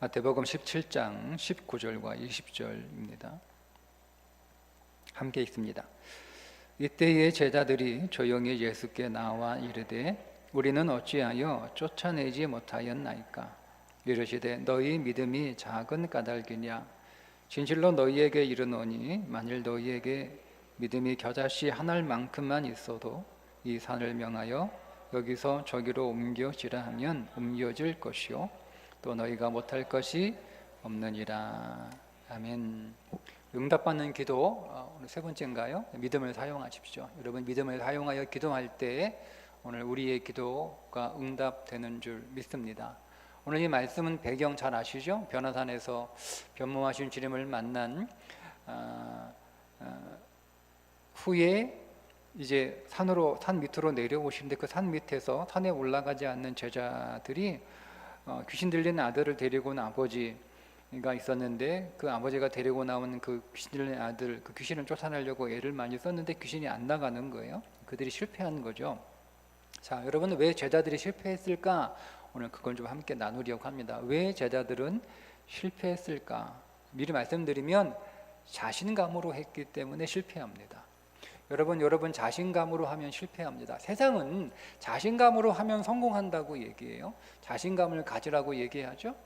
마태복음 17장 19절과 20절입니다. 함께 읽습니다. 이때에 제자들이 조용히 예수께 나와 이르되 우리는 어찌하여 쫓아내지 못하였나이까? 이르시되 너희 믿음이 작은 까닭이냐? 진실로 너희에게 이르노니 만일 너희에게 믿음이 겨자씨 한 알만큼만 있어도 이 산을 명하여 여기서 저기로 옮겨지라 하면 옮겨질 것이요 또 너희가 못할 것이 없느니라. 아멘. 응답받는 기도, 오늘 세 번째인가요? 믿음을 사용하십시오. 여러분, 믿음을 사용하여 기도할 때 오늘 우리의 기도가 응답되는 줄 믿습니다. 오늘 이 말씀은 배경 잘 아시죠? 변화산에서 변모하신 주님을 만난 후에 이제 산 밑으로 내려오시는데 그 산 밑에서 산에 올라가지 않는 제자들이 귀신 들린 아들을 데리고 온 아버지가 있었는데 그 아버지가 데리고 나온 그 귀신 들린 아들, 그 귀신을 쫓아내려고 애를 많이 썼는데 귀신이 안 나가는 거예요. 그들이 실패한 거죠. 자, 여러분, 왜 제자들이 실패했을까? 오늘 그걸 좀 함께 나누려고 합니다. 왜 제자들은 실패했을까? 미리 말씀드리면 자신감으로 했기 때문에 실패합니다. 여러분 자신감으로 하면 실패합니다. 세상은 자신감으로 하면 성공한다고 얘기해요. 자신감을 가지라고 얘기하죠.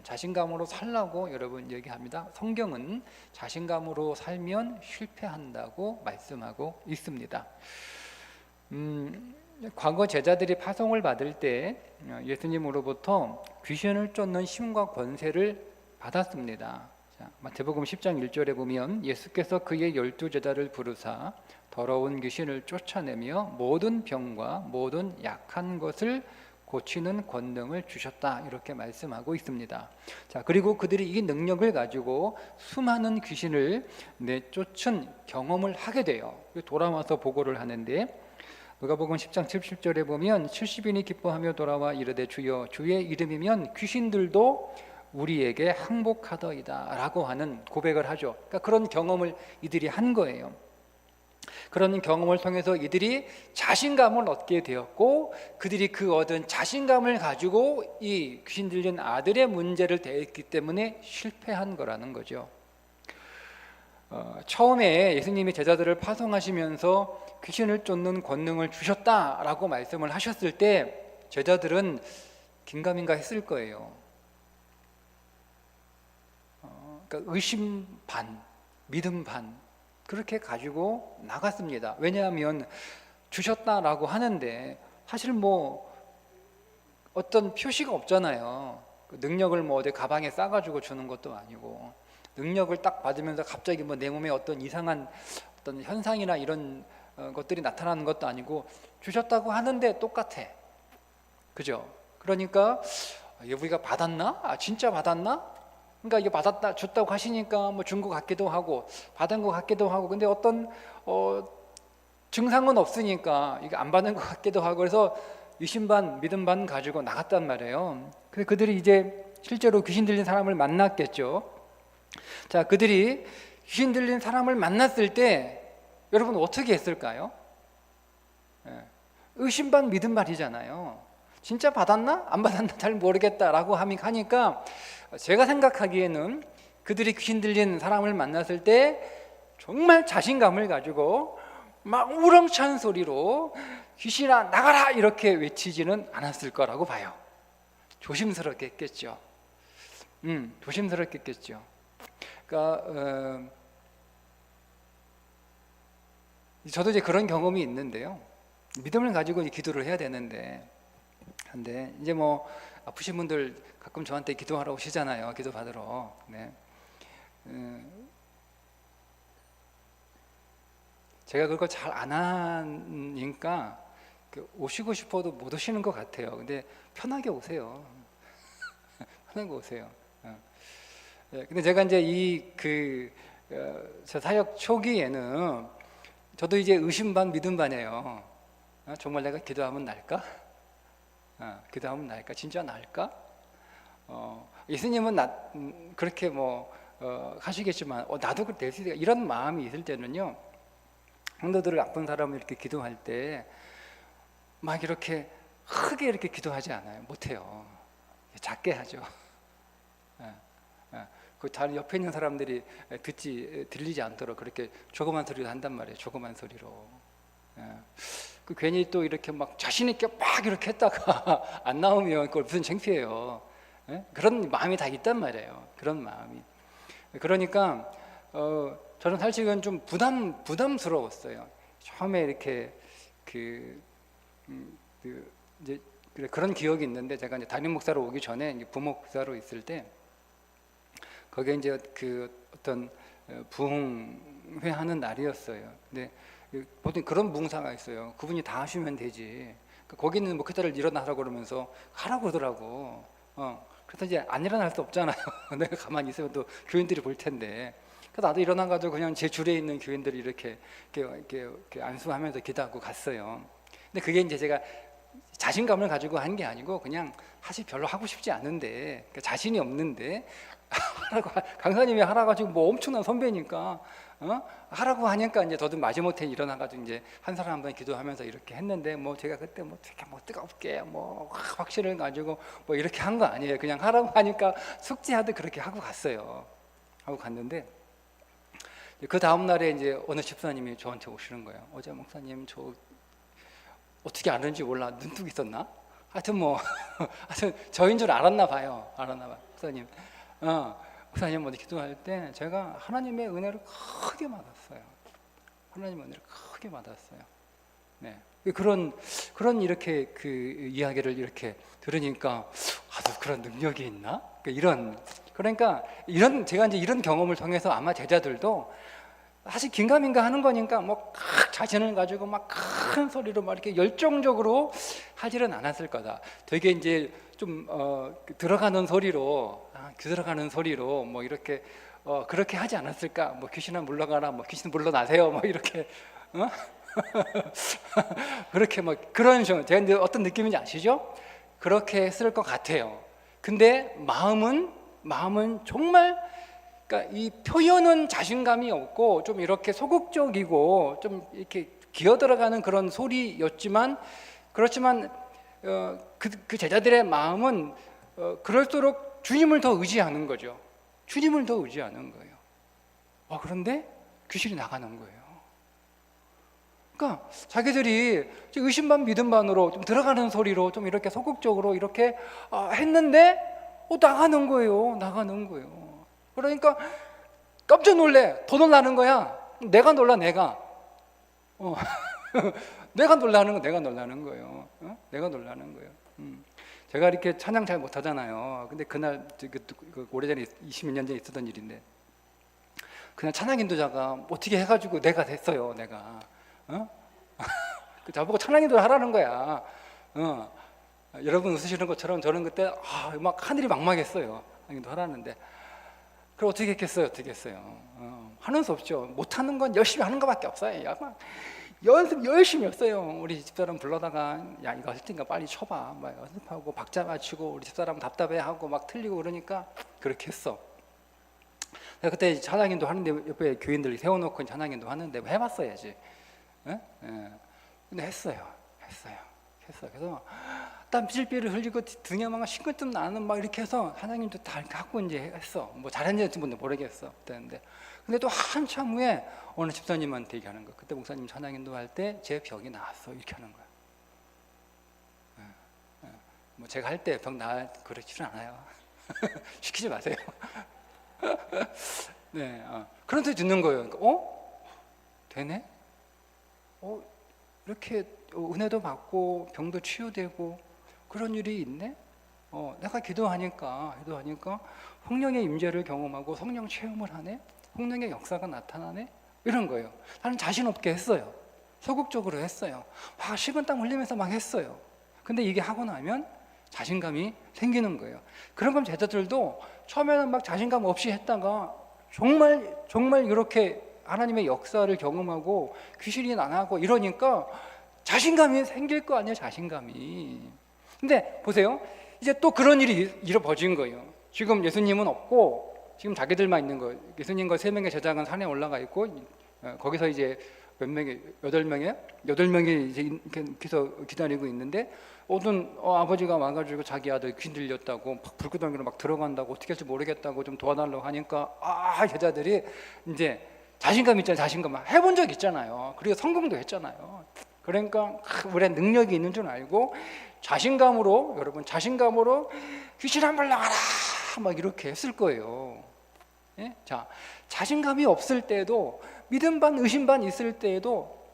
자신감으로 살라고 여러분 얘기합니다. 성경은 자신감으로 살면 실패한다고 말씀하고 있습니다. 과거 제자들이 파송을 받을 때 예수님으로부터 귀신을 쫓는 힘과 권세를 받았습니다. 자, 마태복음 10장 1절에 보면 예수께서 그의 12제자를 부르사 더러운 귀신을 쫓아내며 모든 병과 모든 약한 것을 고치는 권능을 주셨다, 이렇게 말씀하고 있습니다. 자, 그리고 그들이 이 능력을 가지고 수많은 귀신을 내쫓은 경험을 하게 돼요. 돌아와서 보고를 하는데 누가복음 10장 70절에 보면 70인이 기뻐하며 돌아와 이르되 주여 주의 이름이면 귀신들도 우리에게 항복하더이다 라고 하는 고백을 하죠. 그러니까 그런 경험을 이들이 한 거예요. 그런 경험을 통해서 이들이 자신감을 얻게 되었고 그들이 그 얻은 자신감을 가지고 이 귀신 들린 아들의 문제를 대했기 때문에 실패한 거라는 거죠. 처음에 예수님이 제자들을 파송하시면서 귀신을 쫓는 권능을 주셨다라고 말씀을 하셨을 때 제자들은 긴가민가 했을 거예요. 그러니까 의심 반, 믿음 반 그렇게 가지고 나갔습니다. 왜냐하면 주셨다라고 하는데 사실 뭐 어떤 표시가 없잖아요. 능력을 뭐 어디 가방에 싸가지고 주는 것도 아니고 능력을 딱 받으면서 갑자기 뭐 내 몸에 어떤 이상한 어떤 현상이나 이런 것들이 나타나는 것도 아니고 주셨다고 하는데 똑같아. 그죠? 그러니까 우리가 받았나? 진짜 받았나? 그러니까 이게 받았다 줬다고 하시니까 뭐 준 것 같기도 하고 받은 것 같기도 하고 근데 어떤 증상은 없으니까 이게 안 받은 것 같기도 하고 그래서 의심 반 믿음 반 가지고 나갔단 말이에요. 그래서 그들이 이제 실제로 귀신 들린 사람을 만났겠죠. 자, 그들이 귀신 들린 사람을 만났을 때 여러분 어떻게 했을까요? 의심 반 믿음 반이잖아요. 진짜 받았나? 안 받았나? 잘 모르겠다라고 하니까 제가 생각하기에는 그들이 귀신 들린 사람을 만났을 때 정말 자신감을 가지고 막 우렁찬 소리로 귀신아 나가라 이렇게 외치지는 않았을 거라고 봐요. 조심스럽게 했겠죠. 조심스럽게 했겠죠. 그러니까 저도 이제 그런 경험이 있는데요. 믿음을 가지고 기도를 해야 되는데 근데 이제 뭐 아프신 분들 가끔 저한테 기도하러 오시잖아요. 기도 받으러. 네. 제가 그걸 잘 안 하니까 오시고 싶어도 못 오시는 것 같아요. 근데 편하게 오세요. 편하게 오세요. 근데 제가 이제 저 사역 초기에는 저도 이제 의심 반 믿음 반이에요. 정말 내가 기도하면 날까? 기도하면 날까? 진짜 날까? 예수님은 그렇게 하시겠지만 나도 될 수 있다 이런 마음이 있을 때는요, 성도들을 아픈 사람을 이렇게 기도할 때 막 이렇게 크게 이렇게 기도하지 않아요. 못해요. 작게 하죠. 예, 예. 그 다른 옆에 있는 사람들이 들리지 않도록 그렇게 조그만 소리로 한단 말이에요. 조그만 소리로. 예. 그 괜히 또 이렇게 막 자신 있게 막 이렇게 했다가 안 나오면 그걸 무슨 창피해요. 예? 그런 마음이 다 있단 말이에요. 그런 마음이. 그러니까 저는 사실은 좀 부담스러웠어요. 처음에 이렇게 이제 그런 기억이 있는데, 제가 이제 담임 목사로 오기 전에 이제 부목사로 있을 때 거기에 이제 어떤 부흥회 하는 날이었어요. 근데 보통 그런 부흥사가 있어요. 그분이 다 하시면 되지. 거기는 목회자를 일어나라고 그러면서 하라고 그러더라고. 그래서 이제 안 일어날 수 없잖아요. 내가 가만히 있으면 또 교인들이 볼 텐데. 그래서 나도 일어나가지고 그냥 제 줄에 있는 교인들이 이렇게 안수하면서 기도하고 갔어요. 근데 그게 이제 제가 자신감을 가지고 한 게 아니고 그냥 사실 별로 하고 싶지 않은데, 자신이 없는데 하라고, 강사님이 하라고 가지고 뭐 엄청난 선배니까 하라고 하니까 이제 저도 마지못해 일어나가지고 이제 한 사람 한 번 기도하면서 이렇게 했는데, 뭐 제가 그때 뭐 되게 뭐 뜨겁게 뭐 확신을 가지고 뭐 이렇게 한 거 아니에요. 그냥 하라고 하니까 숙제하듯 그렇게 하고 갔어요. 하고 갔는데 그 다음 날에 이제 어느 집사님이 저한테 오시는 거예요. 어제 목사님 저 어떻게 아는지 몰라, 눈뜨고 있었나? 하여튼 뭐 하여튼 저인 줄 알았나 봐요. 목사님. 목사님 어디 기도할 때 제가 하나님의 은혜를 크게 받았어요. 하나님의 은혜를 크게 받았어요. 네. 그런 이렇게 그 이야기를 이렇게 들으니까 그런 능력이 있나? 그러니까 제가 이제 이런 경험을 통해서 아마 제자들도 사실 긴가민가 하는 거니까 뭐 자신을 가지고 막 큰 소리로 막 이렇게 열정적으로 하지는 않았을 거다. 되게 이제 좀 들어가는 소리로 뭐 이렇게 그렇게 하지 않았을까? 뭐 귀신아 물러가라, 뭐 귀신 물러나세요, 뭐 이렇게 그렇게 뭐 그런 식으로. 제가 이제 어떤 느낌인지 아시죠? 그렇게 했을 것 같아요. 근데 마음은 정말, 그러니까 이 표현은 자신감이 없고 좀 이렇게 소극적이고 좀 이렇게 기어 들어가는 그런 소리였지만, 그렇지만 그 제자들의 마음은 그럴수록 주님을 더 의지하는 거죠. 주님을 더 의지하는 거예요. 그런데 귀신이 나가는 거예요. 그러니까 자기들이 의심 반 믿음 반으로 좀 들어가는 소리로 좀 이렇게 소극적으로 이렇게 했는데 나가는 거예요. 그러니까 깜짝 놀래. 더 놀라는 거야. 내가 놀라. 내가 놀라는 거예요. 내가 놀라는 거예요. 제가 이렇게 찬양 잘 못하잖아요. 근데 그날 오래전에 20몇 년 전에 있었던 일인데, 그냥 찬양 인도자가 어떻게 해가지고 내가 됐어요. 내가 저보고 찬양 인도를 하라는 거야. 여러분 웃으시는 것처럼 저는 그때 막 하늘이 막막했어요. 찬양 인도 하라는데. 그럼 어떻게 했겠어요? 하는 수 없죠. 못하는 건 열심히 하는 것밖에 없어요. 막 연습 열심히 했어요. 우리 집사람 불러다가 야 이거 할 테니까 빨리 쳐봐. 막 연습하고 박자 맞추고, 우리 집사람 답답해하고 막 틀리고 그러니까 그렇게 했어. 내가 그때 찬양인도 하는데 옆에 교인들 세워놓고 찬양인도 하는데 해봤어야지. 근데 했어요. 그래서 땀 삘삘을 흘리고 등에 막 싱글뜸 나는 막 이렇게 해서 하나님도 다 갖고 이제 했어. 뭐 잘했는지 모르겠어. 그랬는데 근데 또 한참 후에 어느 집사님한테 얘기하는 거야. 그때 목사님 찬양인도 할 때 제 병이 나았어. 이렇게 하는 거야. 뭐 제가 할 때 병 그렇지는 않아요. 시키지 마세요. 네, 그런 소리 듣는 거예요. 그러니까, 되네? 이렇게 은혜도 받고 병도 치유되고 그런 일이 있네? 내가 기도하니까 성령의 임재를 경험하고 성령 체험을 하네? 성령의 역사가 나타나네? 이런 거예요. 나는 자신 없게 했어요. 소극적으로 했어요. 식은땀 흘리면서 막 했어요. 근데 이게 하고 나면 자신감이 생기는 거예요. 그런 건 제자들도 처음에는 막 자신감 없이 했다가 정말 이렇게 하나님의 역사를 경험하고 귀신이 나가고 이러니까 자신감이 생길 거 아니에요. 자신감이. 근데 보세요. 이제 또 그런 일이 벌어진 거예요. 지금 예수님은 없고 지금 자기들만 있는 거예요. 예수님과 3명의 제자가 산에 올라가 있고 거기서 이제 몇 명이 8명이 이제 기다리고 있는데 어떤 아버지가 와가지고 자기 아들 귀 들렸다고 불구덩이로 막 들어간다고 어떻게 할지 모르겠다고 좀 도와달라고 하니까 여자들이 이제 자신감 있잖아요. 자신감 해본 적 있잖아요. 그리고 성공도 했잖아요. 그러니까 우리의 능력이 있는 줄 알고 자신감으로 여러분 자신감으로 귀신 한 번 나가라 막 이렇게 했을 거예요. 예? 자, 자신감이 없을 때에도 믿음 반 의심 반 있을 때에도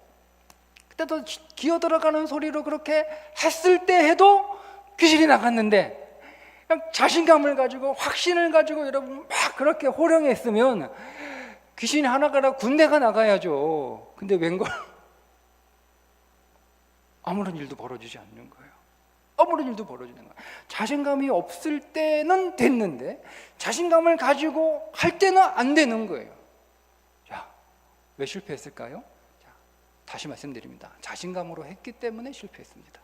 그때도 기어 들어가는 소리로 그렇게 했을 때 해도 귀신이 나갔는데 그냥 자신감을 가지고 확신을 가지고 여러분 막 그렇게 호령했으면 귀신이 하나가 군대가 나가야죠. 근데 웬걸 아무런 일도 벌어지지 않는 거예요. 아무런 일도 벌어지는 거예요. 자신감이 없을 때는 됐는데 자신감을 가지고 할 때는 안 되는 거예요. 자, 왜 실패했을까요? 자, 다시 말씀드립니다. 자신감으로 했기 때문에 실패했습니다.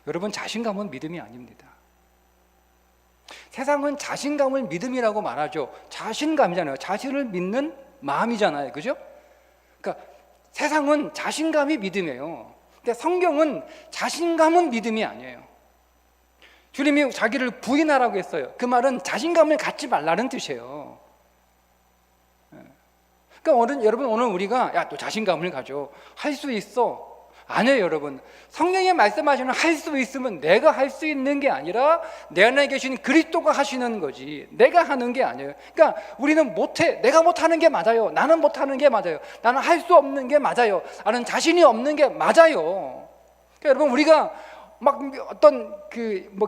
여러분, 자신감은 믿음이 아닙니다. 세상은 자신감을 믿음이라고 말하죠. 자신감이잖아요. 자신을 믿는 마음이잖아요. 그죠? 그러니까 세상은 자신감이 믿음이에요. 근데 성경은 자신감은 믿음이 아니에요. 주님이 자기를 부인하라고 했어요. 그 말은 자신감을 갖지 말라는 뜻이에요. 그러니까 여러분 오늘 우리가 또 자신감을 가져 할 수 있어. 아니에요, 여러분. 성경에 말씀하시는 할 수 있으면 내가 할 수 있는 게 아니라 내 안에 계신 그리스도가 하시는 거지 내가 하는 게 아니에요. 그러니까 우리는 못해. 내가 못하는 게 맞아요. 나는 못하는 게 맞아요. 나는 할 수 없는 게 맞아요. 나는 자신이 없는 게 맞아요. 그러니까 여러분 우리가 막 어떤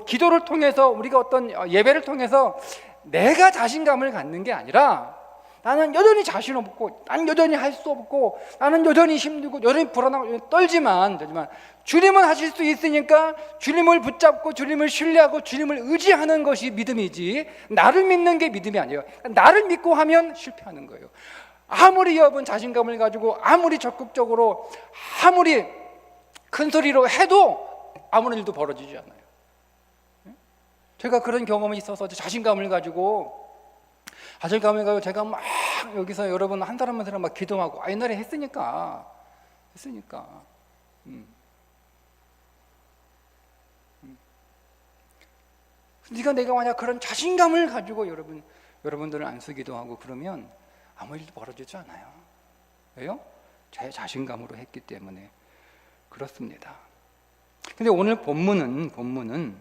기도를 통해서 우리가 어떤 예배를 통해서 내가 자신감을 갖는 게 아니라 나는 여전히 자신 없고 나는 여전히 할 수 없고 나는 여전히 힘들고 여전히 불안하고 떨지만 주님은 하실 수 있으니까 주님을 붙잡고 주님을 신뢰하고 주님을 의지하는 것이 믿음이지 나를 믿는 게 믿음이 아니에요. 나를 믿고 하면 실패하는 거예요. 아무리 여러분 자신감을 가지고 아무리 적극적으로 아무리 큰 소리로 해도 아무런 일도 벌어지지 않아요. 제가 그런 경험이 있어서 자신감을 가지고 제가 막 여기서 여러분 한 사람 한 사람 막 기도하고 옛날에 했으니까 내가 만약 그런 자신감을 가지고 여러분들을 안수기도 하고 그러면 아무 일도 벌어지지 않아요. 왜요? 제 자신감으로 했기 때문에 그렇습니다. 근데 오늘 본문은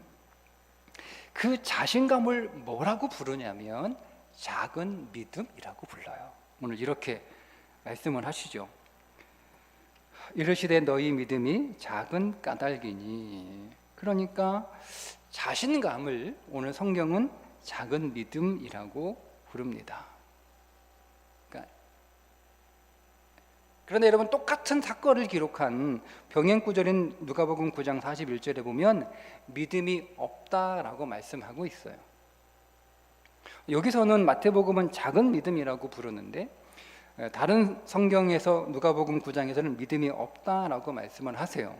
그 자신감을 뭐라고 부르냐면 작은 믿음이라고 불러요. 오늘 이렇게 말씀을 하시죠. 이르시되 너희 믿음이 작은 까닭이니. 그러니까 자신감을 오늘 성경은 작은 믿음이라고 부릅니다. 그런데 여러분 똑같은 사건을 기록한 병행 구절인 누가복음 9장 41절에 보면 믿음이 없다라고 말씀하고 있어요. 여기서는 마태복음은 작은 믿음이라고 부르는데 다른 성경에서 누가복음 9장에서는 믿음이 없다라고 말씀을 하세요.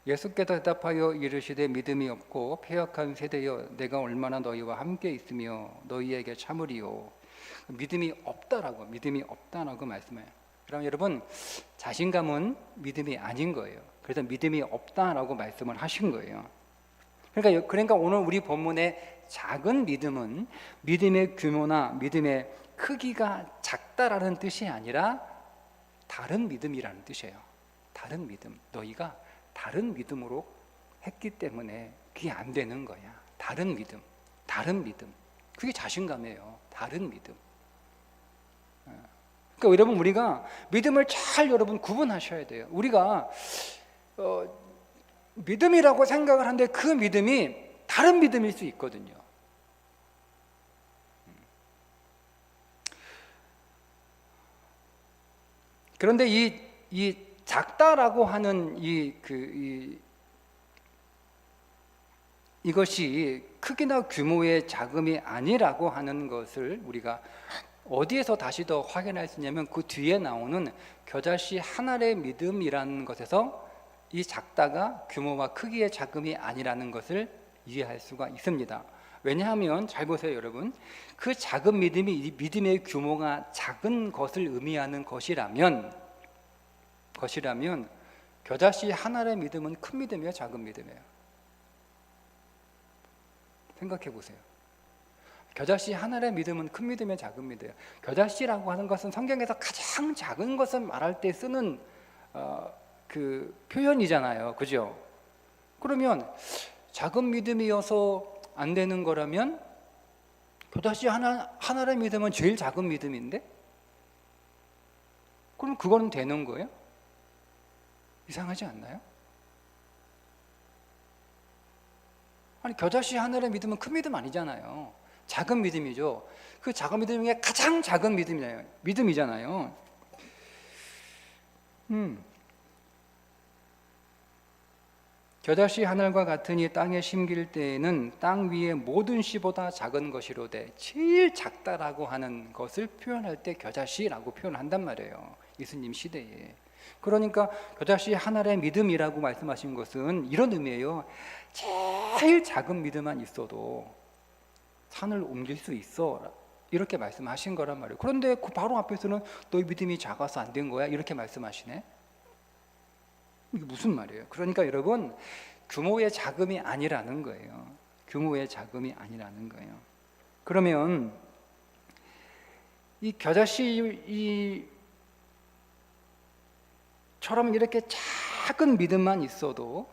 예수께서 대답하여 이르시되 믿음이 없고 패역한 세대여 내가 얼마나 너희와 함께 있으며 너희에게 참으리요. 믿음이 없다라고 말씀해요. 그럼 여러분 자신감은 믿음이 아닌 거예요. 그래서 믿음이 없다라고 말씀을 하신 거예요. 그러니까 오늘 우리 본문의 작은 믿음은 믿음의 규모나 믿음의 크기가 작다라는 뜻이 아니라 다른 믿음이라는 뜻이에요. 다른 믿음. 너희가 다른 믿음으로 했기 때문에 그게 안 되는 거야. 다른 믿음. 그게 자신감이에요. 다른 믿음. 그러니까 여러분 우리가 믿음을 잘 여러분 구분하셔야 돼요. 우리가 믿음이라고 생각을 하는데 그 믿음이 다른 믿음일 수 있거든요. 그런데 이 작다라고 하는 이것이 크기나 규모의 자금이 아니라고 하는 것을 우리가 어디에서 다시 더 확인할 수 있냐면 그 뒤에 나오는 겨자씨 한 알의 믿음이라는 것에서 이 작다가 규모와 크기의 자금이 아니라는 것을 이해할 수가 있습니다. 왜냐하면 잘 보세요 여러분, 그 작은 믿음이 이 믿음의 규모가 작은 것을 의미하는 것이라면 것이라면 겨자씨 하나의 믿음은 큰 믿음이에요, 작은 믿음이에요? 생각해 보세요. 겨자씨 하나의 믿음은 큰 믿음이에요, 작은 믿음이에요? 겨자씨라고 하는 것은 성경에서 가장 작은 것을 말할 때 쓰는 그 표현이잖아요, 그죠? 그러면 작은 믿음이어서 안 되는 거라면 겨자씨 하나의 믿음은 제일 작은 믿음인데? 그럼 그거는 되는 거예요? 이상하지 않나요? 아니, 겨자씨 하나의 믿음은 큰 믿음 아니잖아요. 작은 믿음이죠. 그 작은 믿음 중에 가장 작은 믿음이잖아요. 겨자씨 하늘과 같으니 땅에 심길 때에는 땅 위의 모든 씨보다 작은 것이로되, 제일 작다라고 하는 것을 표현할 때 겨자씨라고 표현한단 말이에요, 예수님 시대에. 그러니까 겨자씨 하나의 믿음이라고 말씀하신 것은 이런 의미예요. 제일 작은 믿음만 있어도 산을 옮길 수 있어, 이렇게 말씀하신 거란 말이에요. 그런데 그 바로 앞에서는 너희 믿음이 작아서 안 된 거야, 이렇게 말씀하시네. 이게 무슨 말이에요? 그러니까 여러분, 규모의 자금이 아니라는 거예요. 규모의 자금이 아니라는 거예요. 그러면 이 겨자씨 처럼 이렇게 작은 믿음만 있어도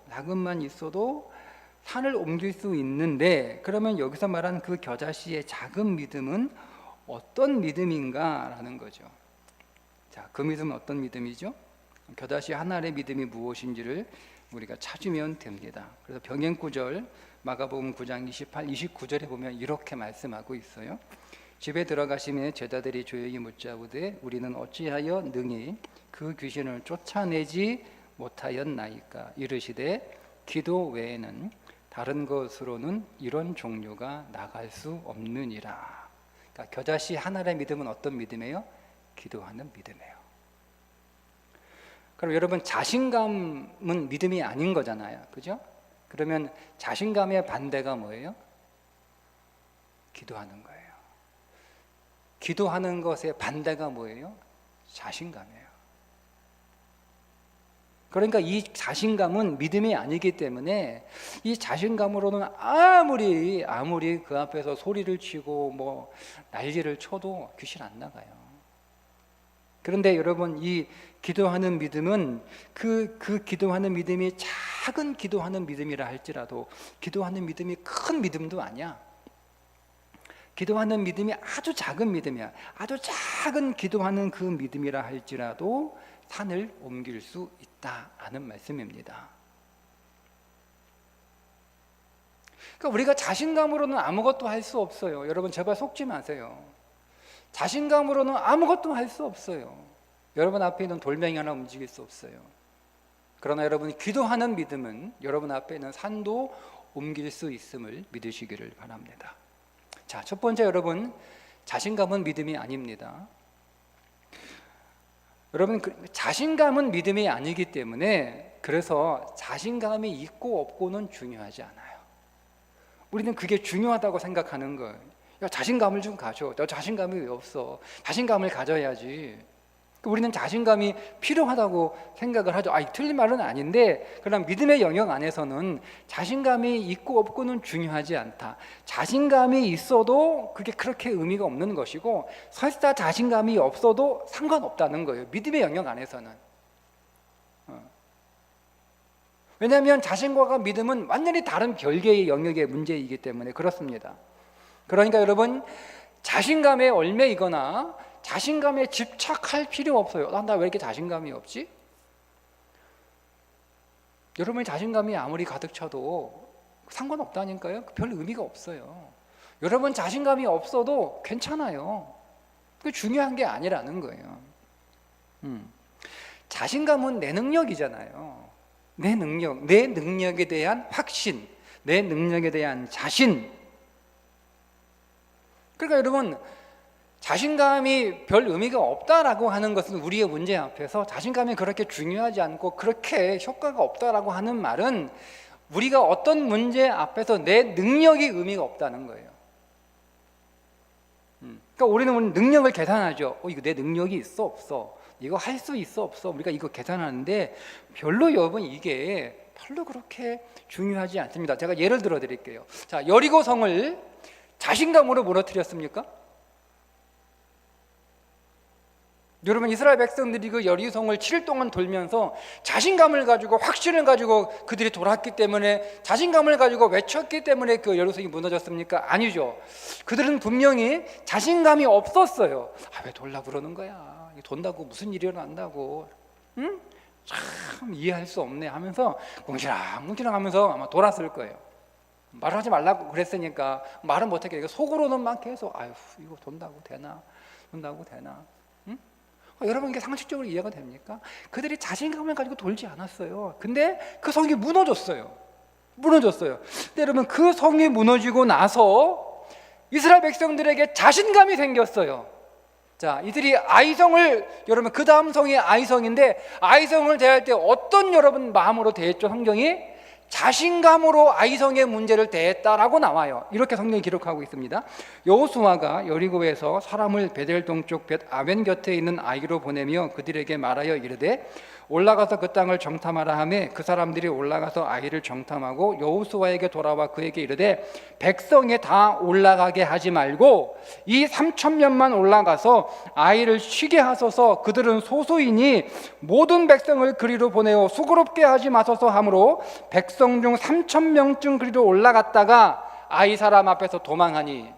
산을 옮길 수 있는데, 그러면 여기서 말하는 그 겨자씨의 작은 믿음은 어떤 믿음인가라는 거죠. 자, 그 믿음은 어떤 믿음이죠? 겨자씨 하나의 믿음이 무엇인지를 우리가 찾으면 됩니다. 그래서 병행구절 마가복음 9장 28, 29절에 보면 이렇게 말씀하고 있어요. 집에 들어가시매 제자들이 조용히 묻자오되 우리는 어찌하여 능히 그 귀신을 쫓아내지 못하였나이까? 이르시되 기도 외에는 다른 것으로는 이런 종류가 나갈 수 없느니라. 그러니까 겨자씨 하나의 믿음은 어떤 믿음이에요? 기도하는 믿음이에요. 그럼 여러분, 자신감은 믿음이 아닌 거잖아요, 그죠? 그러면 자신감의 반대가 뭐예요? 기도하는 거예요. 기도하는 것의 반대가 뭐예요? 자신감이에요. 그러니까 이 자신감은 믿음이 아니기 때문에 이 자신감으로는 아무리 그 앞에서 소리를 치고 뭐 난리를 쳐도 귀신 안 나가요. 그런데 여러분, 이 기도하는 믿음은 그 기도하는 믿음이 작은 기도하는 믿음이라 할지라도, 기도하는 믿음이 큰 믿음도 아니야. 기도하는 믿음이 아주 작은 믿음이야. 아주 작은 기도하는 그 믿음이라 할지라도 산을 옮길 수 있다라는 말씀입니다. 그러니까 우리가 자신감으로는 아무것도 할 수 없어요. 여러분, 제발 속지 마세요. 자신감으로는 아무것도 할 수 없어요. 여러분 앞에 있는 돌멩이 하나 움직일 수 없어요. 그러나 여러분이 기도하는 믿음은 여러분 앞에 있는 산도 옮길 수 있음을 믿으시기를 바랍니다. 자, 첫 번째, 여러분, 자신감은 믿음이 아닙니다. 여러분, 자신감은 믿음이 아니기 때문에, 그래서 자신감이 있고 없고는 중요하지 않아요. 우리는 그게 중요하다고 생각하는 거예요. 야, 자신감을 좀 가져. 너 자신감이 왜 없어? 자신감을 가져야지. 우리는 자신감이 필요하다고 생각을 하죠. 틀린 말은 아닌데, 그러나 믿음의 영역 안에서는 자신감이 있고 없고는 중요하지 않다. 자신감이 있어도 그게 그렇게 의미가 없는 것이고, 설사 자신감이 없어도 상관없다는 거예요, 믿음의 영역 안에서는. 왜냐하면 자신과 믿음은 완전히 다른 별개의 영역의 문제이기 때문에 그렇습니다. 그러니까 여러분, 자신감에 얽매이거나 자신감에 집착할 필요 없어요. 나 왜 이렇게 자신감이 없지? 여러분이 자신감이 아무리 가득 차도 상관없다니까요. 별 의미가 없어요. 여러분 자신감이 없어도 괜찮아요. 그게 중요한 게 아니라는 거예요. 자신감은 내 능력이잖아요. 내 능력에 대한 확신, 내 능력에 대한 자신. 그러니까 여러분, 자신감이 별 의미가 없다라고 하는 것은 우리의 문제 앞에서 자신감이 그렇게 중요하지 않고 그렇게 효과가 없다라고 하는 말은 우리가 어떤 문제 앞에서 내 능력이 의미가 없다는 거예요. 그러니까 우리는 능력을 계산하죠. 이거 내 능력이 있어 없어? 이거 할 수 있어 없어 우리가 이거 계산하는데 별로 여러분 이게 별로 그렇게 중요하지 않습니다. 제가 예를 들어 드릴게요. 자, 여리고 성을 자신감으로 무너뜨렸습니까? 여러분, 이스라엘 백성들이 그 여리고성을 7일 동안 돌면서 자신감을 가지고 확신을 가지고 그들이 돌았기 때문에, 자신감을 가지고 외쳤기 때문에 그 여리고성이 무너졌습니까? 아니죠. 그들은 분명히 자신감이 없었어요. 왜 돌라 그러는 거야? 돈다고 무슨 일이 일어난다고, 응? 참 이해할 수 없네 하면서 뭉치랑 하면서 아마 돌았을 거예요. 말을 하지 말라고 그랬으니까 말은 못하게 속으로는 막 계속 아유 이거 돈다고 되나? 응? 여러분, 이게 상식적으로 이해가 됩니까? 그들이 자신감을 가지고 돌지 않았어요. 근데 그 성이 무너졌어요. 근데 여러분, 그 성이 무너지고 나서 이스라엘 백성들에게 자신감이 생겼어요. 자, 이들이 아이성을, 여러분 그 다음 성이 아이성인데, 아이성을 대할 때 어떤 여러분 마음으로 대했죠? 성경이 자신감으로 아이성의 문제를 대했다라고 나와요. 이렇게 성경이 기록하고 있습니다. 여호수아가 여리고에서 사람을 베델 동쪽 벳 아벤 곁에 있는 아이로 보내며 그들에게 말하여 이르되 올라가서 그 땅을 정탐하라 하매 그 사람들이 올라가서 아이를 정탐하고 여호수아에게 돌아와 그에게 이르되 백성에 다 올라가게 하지 말고 이 3,000명만 올라가서 아이를 쉬게 하소서. 그들은 소수이니 모든 백성을 그리로 보내어 수고롭게 하지 마소서 하므로 백성 중 3,000명쯤 그리로 올라갔다가 아이 사람 앞에서 도망하니.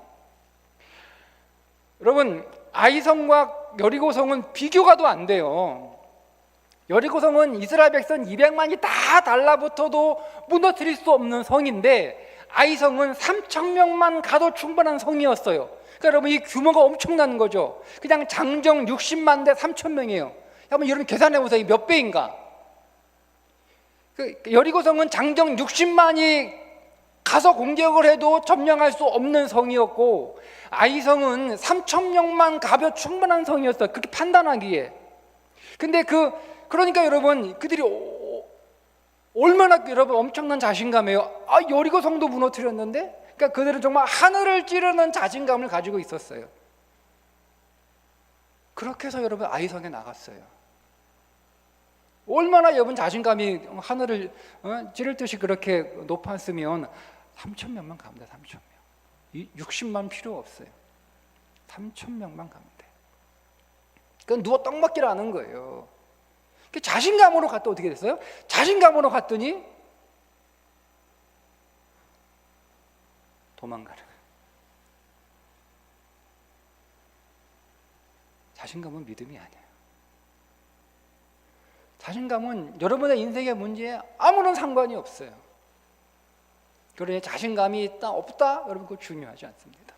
여러분, 아이성과 여리고성은 비교가도 안 돼요. 여리고성은 이스라엘 백성 200만이 다 달라붙어도 무너뜨릴 수 없는 성인데, 아이성은 3,000명만 가도 충분한 성이었어요. 그러니까 여러분, 이 규모가 엄청난 거죠. 그냥 장정 60만 대 3,000명이에요. 한번 여러분 계산해 보세요. 몇 배인가? 여리고성은 장정 60만이 가서 공격을 해도 점령할 수 없는 성이었고, 아이성은 3,000명만 가도 충분한 성이었어요. 그렇게 판단하기에. 근데 그러니까 여러분, 그들이 얼마나 여러분 엄청난 자신감이에요. 여리고성도 무너뜨렸는데, 그러니까 그들은 정말 하늘을 찌르는 자신감을 가지고 있었어요. 그렇게 해서 여러분 아이성에 나갔어요. 얼마나 여러분 자신감이 하늘을 찌를 듯이 그렇게 높았으면 3,000명만 가면 돼. 3,000명. 60만 필요 없어요. 3,000명만 가면 돼. 그건 누워 떡 먹기라는 거예요. 자신감으로 갔다 어떻게 됐어요? 자신감으로 갔더니 도망가는 거예요. 자신감은 믿음이 아니에요. 자신감은 여러분의 인생의 문제에 아무런 상관이 없어요. 그러니 자신감이 있다 없다 여러분 그거 중요하지 않습니다.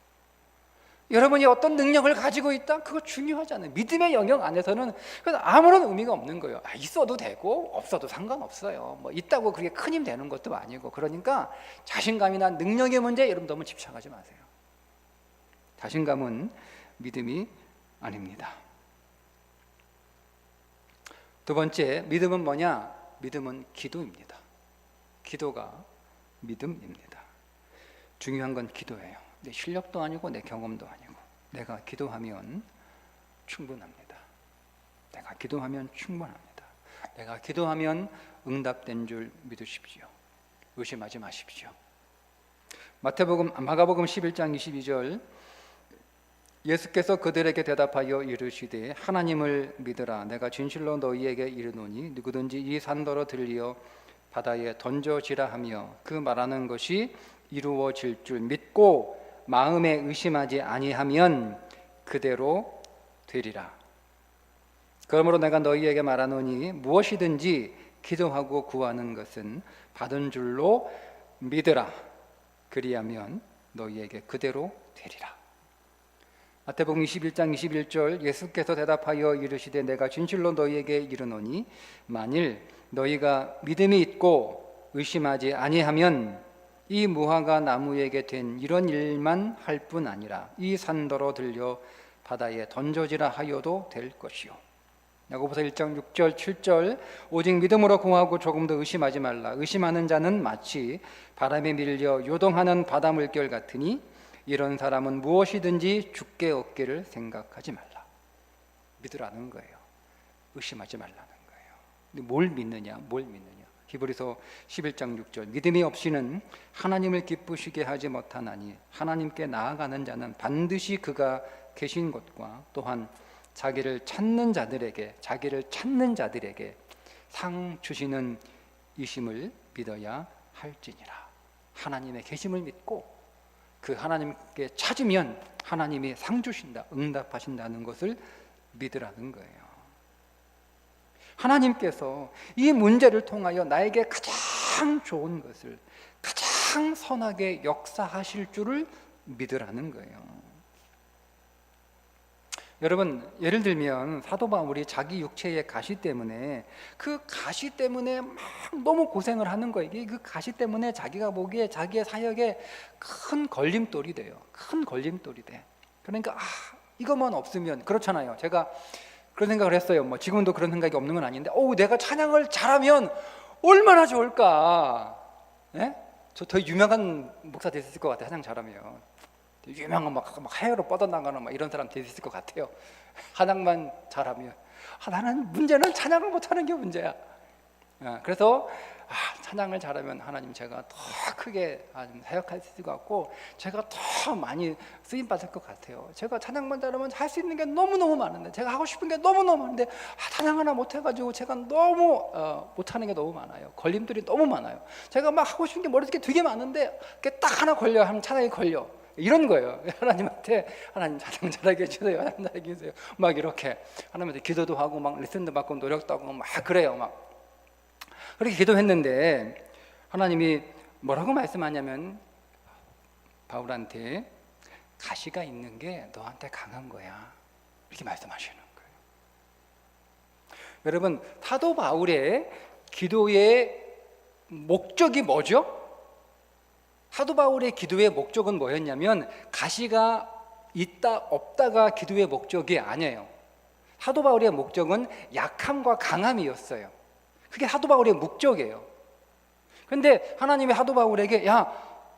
여러분이 어떤 능력을 가지고 있다 그거 중요하지 않아요. 믿음의 영역 안에서는 그건 아무런 의미가 없는 거예요. 있어도 되고 없어도 상관없어요. 뭐 있다고 그게 큰 힘 되는 것도 아니고. 그러니까 자신감이나 능력의 문제에 여러분 너무 집착하지 마세요. 자신감은 믿음이 아닙니다. 두 번째, 믿음은 뭐냐? 믿음은 기도입니다. 기도가 믿음입니다. 중요한 건 기도예요. 내 실력도 아니고 내 경험도 아니고 내가 기도하면 충분합니다. 내가 기도하면 충분합니다. 내가 기도하면 응답된 줄 믿으십시오. 의심하지 마십시오. 마가복음 11장 22절, 예수께서 그들에게 대답하여 이르시되 하나님을 믿으라. 내가 진실로 너희에게 이르노니 누구든지 이 산더러 들리어 바다에 던져지라 하며 그 말하는 것이 이루어질 줄 믿고 마음에 의심하지 아니하면 그대로 되리라. 그러므로 내가 너희에게 말하노니 무엇이든지 기도하고 구하는 것은 받은 줄로 믿으라. 그리하면 너희에게 그대로 되리라. 마태복음 21장 21절, 예수께서 대답하여 이르시되 내가 진실로 너희에게 이르노니 만일 너희가 믿음이 있고 의심하지 아니하면 이 무화과 나무에게 된 이런 일만 할 뿐 아니라 이 산더러 들려 바다에 던져지라 하여도 될 것이요. 야고보서 1장 6절 7절, 오직 믿음으로 구하고 조금도 의심하지 말라. 의심하는 자는 마치 바람에 밀려 요동하는 바다 물결 같으니 이런 사람은 무엇이든지 죽게 얻기를 생각하지 말라. 믿으라는 거예요. 의심하지 말라는 거예요. 근데 뭘 믿느냐? 히브리서 11장 6절, 믿음이 없이는 하나님을 기쁘시게 하지 못하나니 하나님께 나아가는 자는 반드시 그가 계신 곳과 또한 자기를 찾는 자들에게 상 주시는 이심을 믿어야 할지니라. 하나님의 계심을 믿고 그 하나님께 찾으면 하나님이 상 주신다, 응답하신다는 것을 믿으라는 거예요. 하나님께서 이 문제를 통하여 나에게 가장 좋은 것을, 가장 선하게 역사하실 줄을 믿으라는 거예요. 여러분, 예를 들면 사도 바울이 자기 육체의 가시 때문에 막 너무 고생을 하는 거예요. 그 가시 때문에 자기가 보기에 자기의 사역에 큰 걸림돌이 돼요. 그러니까 이것만 없으면, 그렇잖아요. 제가 그런 생각을 했어요. 지금도 그런 생각이 없는 건 아닌데, 내가 찬양을 잘하면 얼마나 좋을까. 예? 저 더 유명한 목사 될 수 있을 것 같아요. 찬양 잘하면. 유명한 막 해외로 뻗어나가는 이런 사람 될 수 있을 것 같아요. 찬양만 잘하면. 나는 문제는 찬양을 못하는 게 문제야. 그래서 찬양을 잘하면 하나님 제가 더 크게 사역할 수 있을 것 같고, 제가 더 많이 쓰임 받을 것 같아요. 제가 찬양만 잘하면 할 수 있는 게 너무너무 많은데, 제가 하고 싶은 게 너무너무 많은데 찬양 하나 못해가지고 제가 너무 못하는 게 너무 많아요. 걸림돌이 너무 많아요. 제가 막 하고 싶은 게 머릿속에 되게 많은데 그게 딱 하나 걸려, 한 찬양이 걸려. 이런 거예요. 하나님한테 하나님 찬양 잘하게 해주세요. 하나님 잘하게 해주세요. 막 이렇게 하나님한테 기도도 하고 막 레슨도 받고 노력도 하고 막 그래요. 막 그렇게 기도했는데 하나님이 뭐라고 말씀하냐면, 바울한테 가시가 있는 게 너한테 강한 거야, 이렇게 말씀하시는 거예요. 여러분, 사도 바울의 기도의 목적이 뭐죠? 사도 바울의 기도의 목적은 뭐였냐면, 가시가 있다 없다가 기도의 목적이 아니에요. 사도 바울의 목적은 약함과 강함이었어요. 그게 사도 바울의 목적이에요. 그런데 하나님이 사도 바울에게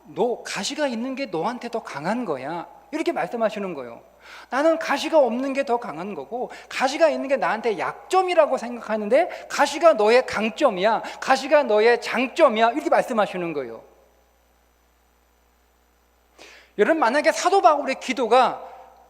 너 가시가 있는 게 너한테 더 강한 거야, 이렇게 말씀하시는 거예요. 나는 가시가 없는 게 더 강한 거고, 가시가 있는 게 나한테 약점이라고 생각하는데 가시가 너의 강점이야, 가시가 너의 장점이야, 이렇게 말씀하시는 거예요. 여러분, 만약에 사도 바울의 기도가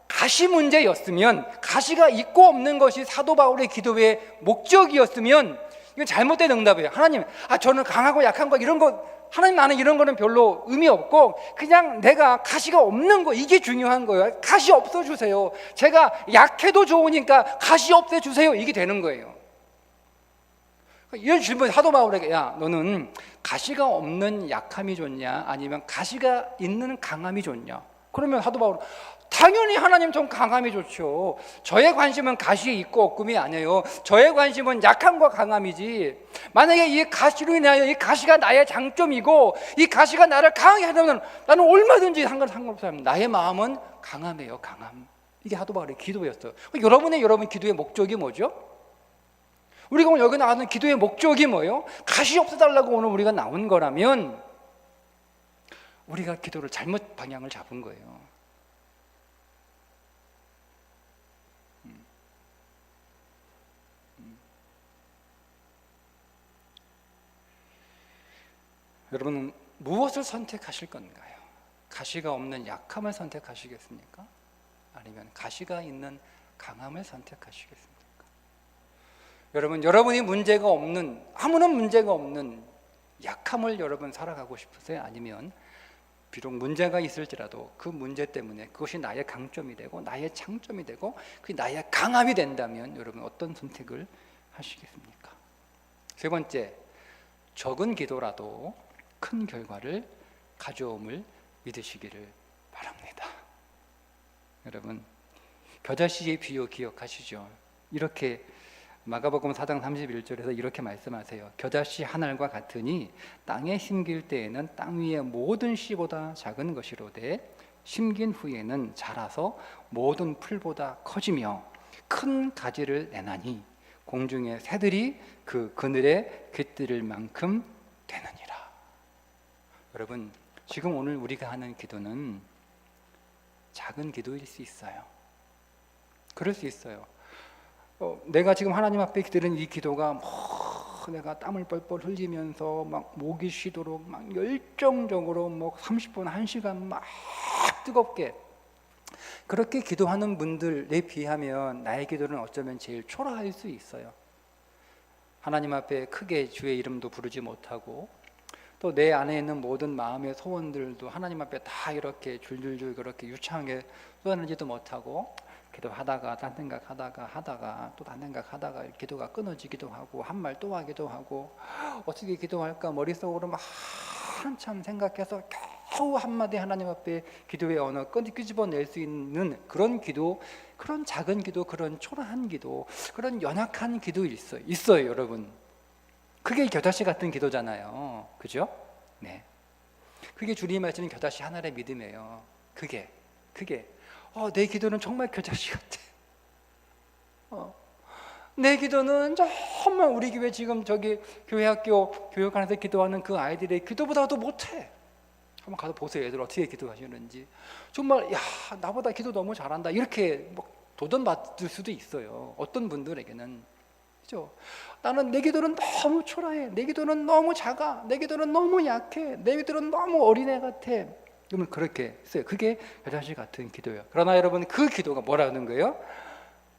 가시 문제였으면, 가시가 있고 없는 것이 사도 바울의 기도의 목적이었으면 이건 잘못된 응답이에요. 하나님, 저는 강하고 약한 거 이런 거, 하나님 나는 이런 거는 별로 의미 없고 그냥 내가 가시가 없는 거, 이게 중요한 거예요. 가시 없어주세요. 제가 약해도 좋으니까 가시 없애주세요, 이게 되는 거예요. 이런 질문, 사도 바울에게 너는 가시가 없는 약함이 좋냐 아니면 가시가 있는 강함이 좋냐? 그러면 사도 바울은 당연히 하나님, 전 강함이 좋죠. 저의 관심은 가시에 있고 없음이 아니에요. 저의 관심은 약함과 강함이지. 만약에 이 가시로 인하여 이 가시가 나의 장점이고 이 가시가 나를 강하게 하려면 나는 얼마든지 상관없어요. 나의 마음은 강함이에요, 강함. 이게 사도 바울의 기도였어요. 여러분 기도의 목적이 뭐죠? 우리가 오늘 여기 나가는 기도의 목적이 뭐예요? 가시 없애달라고 오늘 우리가 나온 거라면 우리가 기도를 잘못 방향을 잡은 거예요. 여러분은 무엇을 선택하실 건가요? 가시가 없는 약함을 선택하시겠습니까? 아니면 가시가 있는 강함을 선택하시겠습니까? 여러분, 여러분이 문제가 없는, 아무런 문제가 없는 약함을 여러분 살아가고 싶으세요? 아니면 비록 문제가 있을지라도 그 문제 때문에 그것이 나의 강점이 되고 나의 장점이 되고 그게 나의 강함이 된다면 여러분 어떤 선택을 하시겠습니까? 세 번째, 적은 기도라도 큰 결과를 가져옴을 믿으시기를 바랍니다. 여러분, 겨자씨의 비유 기억하시죠? 이렇게 마가복음 4장 31절에서 이렇게 말씀하세요. 겨자씨 한 알과 같으니 땅에 심길 때에는 땅 위의 모든 씨보다 작은 것이로되 심긴 후에는 자라서 모든 풀보다 커지며 큰 가지를 내나니 공중의 새들이 그 그늘에 깃들을 만큼 되느니라. 여러분, 지금 오늘 우리가 하는 기도는 작은 기도일 수 있어요. 그럴 수 있어요. 내가 지금 하나님 앞에 드리는 이 기도가 내가 땀을 뻘뻘 흘리면서 막 목이 쉬도록 막 열정적으로 뭐 30분, 1시간 막 뜨겁게 그렇게 기도하는 분들에 비하면 나의 기도는 어쩌면 제일 초라할 수 있어요. 하나님 앞에 크게 주의 이름도 부르지 못하고 또 내 안에 있는 모든 마음의 소원들도 하나님 앞에 다 이렇게 줄줄줄 그렇게 유창하게 쏟아내지도 못하고 기도하다가 딴 생각하다가 또 딴 생각하다가 기도가 끊어지기도 하고 한 말 또 하기도 하고 어떻게 기도할까 머릿속으로 막 한참 생각해서 겨우 한마디 하나님 앞에 기도의 언어 끄집어낼 수 있는 그런 기도, 그런 작은 기도, 그런 초라한 기도, 그런 연약한 기도 있어요 여러분. 그게 겨자씨 같은 기도잖아요, 그죠? 네, 그게 주님이 말씀하시는 겨자씨 하나의 믿음이에요. 그게 내 기도는 정말 겨자씨 같아. 내 기도는 정말 우리 교회 지금 저기 교회학교 교육관에서 기도하는 그 아이들의 기도보다도 못해. 한번 가서 보세요. 애들 어떻게 기도하시는지. 정말 야 나보다 기도 너무 잘한다 이렇게 뭐 도전받을 수도 있어요. 어떤 분들에게는. 그죠? 나는 내 기도는 너무 초라해. 내 기도는 너무 작아. 내 기도는 너무 약해. 내 기도는 너무 어린애 같아. 그러면 그렇게 써요. 그게 겨자씨 같은 기도예요. 그러나 여러분 그 기도가 뭐라는 거예요?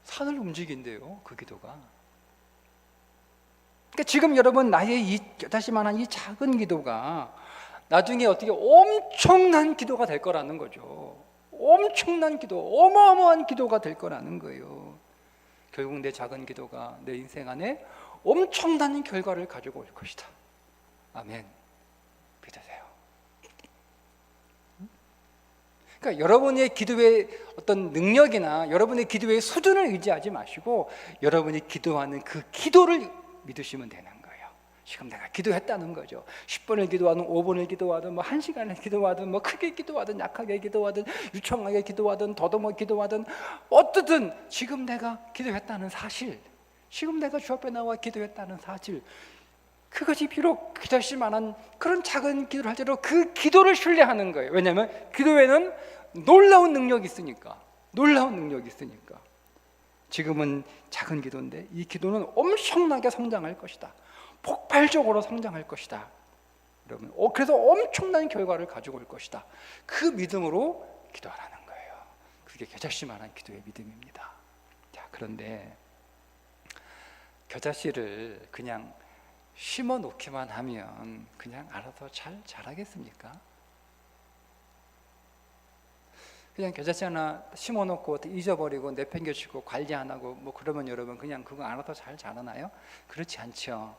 산을 움직인대요. 그 기도가. 그러니까 지금 여러분 나의 이 겨자씨만한 이 작은 기도가 나중에 어떻게 엄청난 기도가 될 거라는 거죠. 엄청난 기도, 어마어마한 기도가 될 거라는 거예요. 결국 내 작은 기도가 내 인생 안에 엄청난 결과를 가지고 올 것이다. 아멘. 믿으세요. 그러니까 여러분의 기도의 어떤 능력이나 여러분의 기도의 수준을 의지하지 마시고 여러분이 기도하는 그 기도를 믿으시면 되는 거예요. 지금 내가 기도했다는 거죠. 10분을 기도하든 5분을 기도하든 뭐 1시간을 기도하든 뭐 크게 기도하든 약하게 기도하든 유청하게 기도하든 더듬어 기도하든 어떻든 지금 내가 기도했다는 사실, 지금 내가 주 앞에 나와 기도했다는 사실, 그것이 비록 겨자씨만한 그런 작은 기도를 할지라도 그 기도를 신뢰하는 거예요. 왜냐하면 기도에는 놀라운 능력이 있으니까. 지금은 작은 기도인데 이 기도는 엄청나게 성장할 것이다. 폭발적으로 성장할 것이다. 여러분, 그래서 엄청난 결과를 가지고 올 것이다. 그 믿음으로 기도하라는 거예요. 그게 겨자씨만한 기도의 믿음입니다. 자, 그런데 겨자씨를 그냥 심어 놓기만 하면 그냥 알아서 잘 자라겠습니까? 그냥 겨자씨 하나 심어 놓고 잊어버리고 내팽개치고 관리 안 하고 뭐 그러면 여러분 그냥 그거 알아서 잘 자라나요? 그렇지 않죠.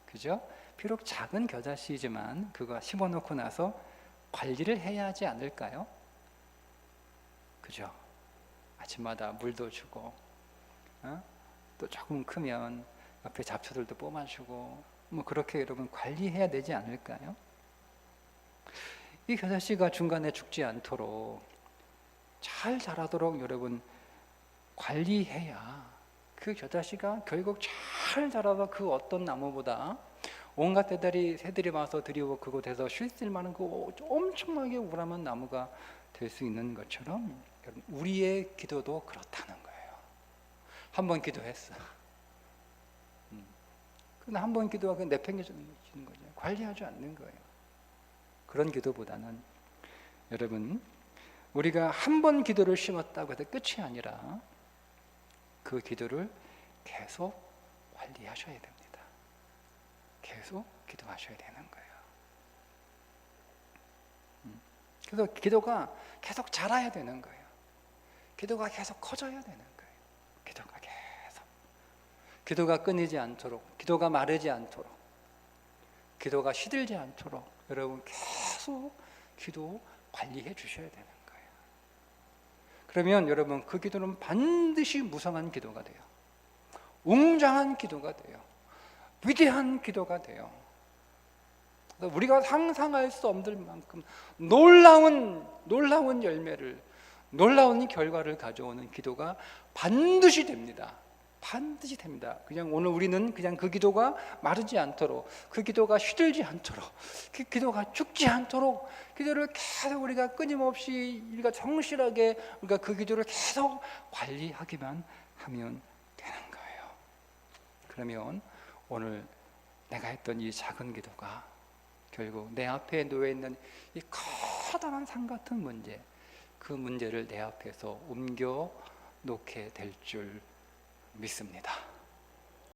그죠? 비록 작은 겨자씨지만 그거 심어 놓고 나서 관리를 해야 하지 않을까요? 그죠? 아침마다 물도 주고 또 조금 크면 옆에 잡초들도 뽑아주고 뭐 그렇게 여러분 관리해야 되지 않을까요? 이 겨자씨가 중간에 죽지 않도록 잘 자라도록 여러분 관리해야 그 겨자씨가 결국 잘 자라서 그 어떤 나무보다 온갖 새들이 와서 드리고 그곳에서 쉴 수 만한 그 엄청나게 우람한 나무가 될 수 있는 것처럼 우리의 기도도 그렇다는 거예요. 한 번 기도했어. 근데 한 번 기도하고 내팽개치는 거죠. 관리하지 않는 거예요. 그런 기도보다는 여러분 우리가 한 번 기도를 심었다고 해서 끝이 아니라 그 기도를 계속 관리하셔야 됩니다. 계속 기도하셔야 되는 거예요. 그래서 기도가 계속 자라야 되는 거예요. 기도가 계속 커져야 되는 거예요. 기도가 끊이지 않도록, 기도가 마르지 않도록, 기도가 시들지 않도록 여러분 계속 기도 관리해 주셔야 되는 거예요. 그러면 여러분 그 기도는 반드시 무성한 기도가 돼요. 웅장한 기도가 돼요. 위대한 기도가 돼요. 우리가 상상할 수 없는 만큼 놀라운 열매를, 놀라운 결과를 가져오는 기도가 반드시 됩니다. 반드시 됩니다. 그냥 오늘 우리는 그냥 그 기도가 마르지 않도록, 그 기도가 시들지 않도록, 그 기도가 죽지 않도록 기도를 계속 우리가 끊임없이 우리가 성실하게 우리가 그 기도를 계속 관리하기만 하면 되는 거예요. 그러면 오늘 내가 했던 이 작은 기도가 결국 내 앞에 놓여 있는 이 커다란 산 같은 문제, 그 문제를 내 앞에서 옮겨 놓게 될 줄 믿습니다.